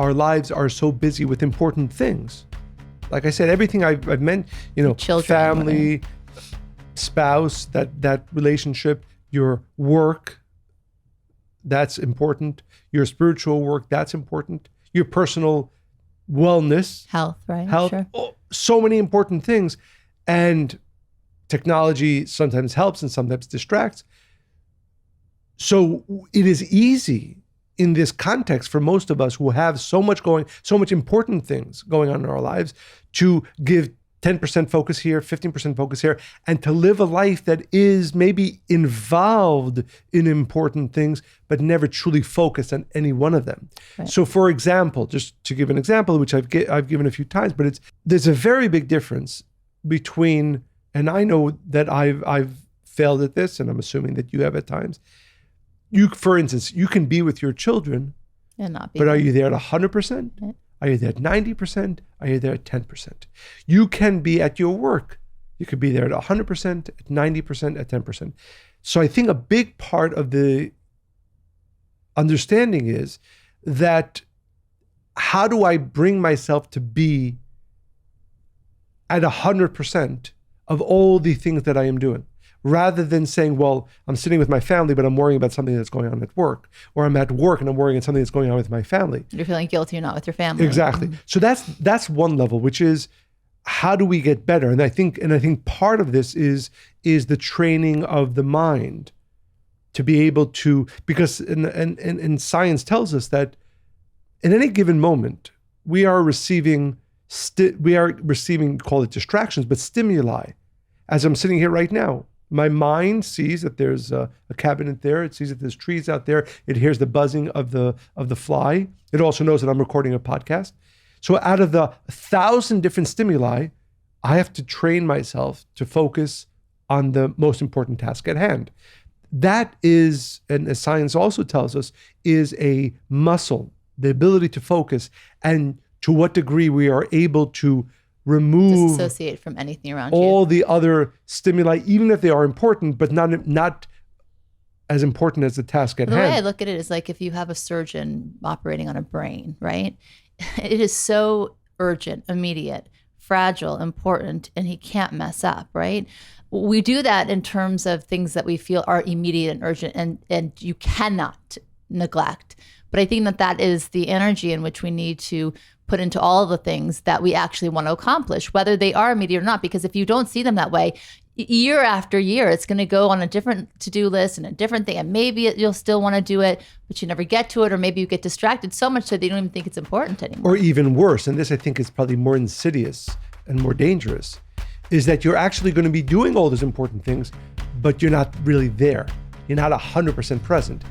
our lives are so busy with important things. Like I said, everything I've meant, Children, family, spouse, that relationship, your work, that's important. Your spiritual work, that's important. Your personal wellness. Health, right? Health. Sure. Oh, so many important things. And technology sometimes helps and sometimes distracts. So it is easy in this context for most of us who have so much important things going on in our lives to give 10% focus here, 15% focus here, and to live a life that is maybe involved in important things, but never truly focused on any one of them. Right. So for example, just to give an example, which I've given a few times, but there's a very big difference between, and I know that I've failed at this, and I'm assuming that you have at times. For instance, you can be with your children, And not be. but are you there at 100%? Right. Are you there at 90%? Are you there at 10%? You can be at your work. You could be there at 100%, at 90%, at 10%. So I think a big part of the understanding is that how do I bring myself to be at 100% of all the things that I am doing? Rather than saying, well, I'm sitting with my family, but I'm worrying about something that's going on at work. Or I'm at work and I'm worrying about something that's going on with my family. You're feeling guilty, you're not with your family. Exactly. Mm-hmm. So that's one level, which is how do we get better? And I think part of this is the training of the mind to be able to, because and science tells us that in any given moment, we are receiving, call it distractions, but stimuli. As I'm sitting here right now, my mind sees that there's a cabinet there. It sees that there's trees out there. It hears the buzzing of the fly. It also knows that I'm recording a podcast. So out of the 1,000 different stimuli, I have to train myself to focus on the most important task at hand. That is, and as science also tells us, is a muscle, the ability to focus, and to what degree we are able to remove, disassociate from anything around all you. the other stimuli, even if they are important, but not as important as the task at hand. The way I look at it is like if you have a surgeon operating on a brain, right? It is so urgent, immediate, fragile, important, and he can't mess up, right? We do that in terms of things that we feel are immediate and urgent, and you cannot neglect. But I think that is the energy in which we need to put into all the things that we actually want to accomplish, whether they are immediate or not. Because if you don't see them that way, year after year, it's going to go on a different to-do list and a different thing. And maybe you'll still want to do it, but you never get to it. Or maybe you get distracted so much that you don't even think it's important anymore. Or even worse, and this I think is probably more insidious and more dangerous, is that you're actually going to be doing all those important things, but you're not really there. You're not 100% present.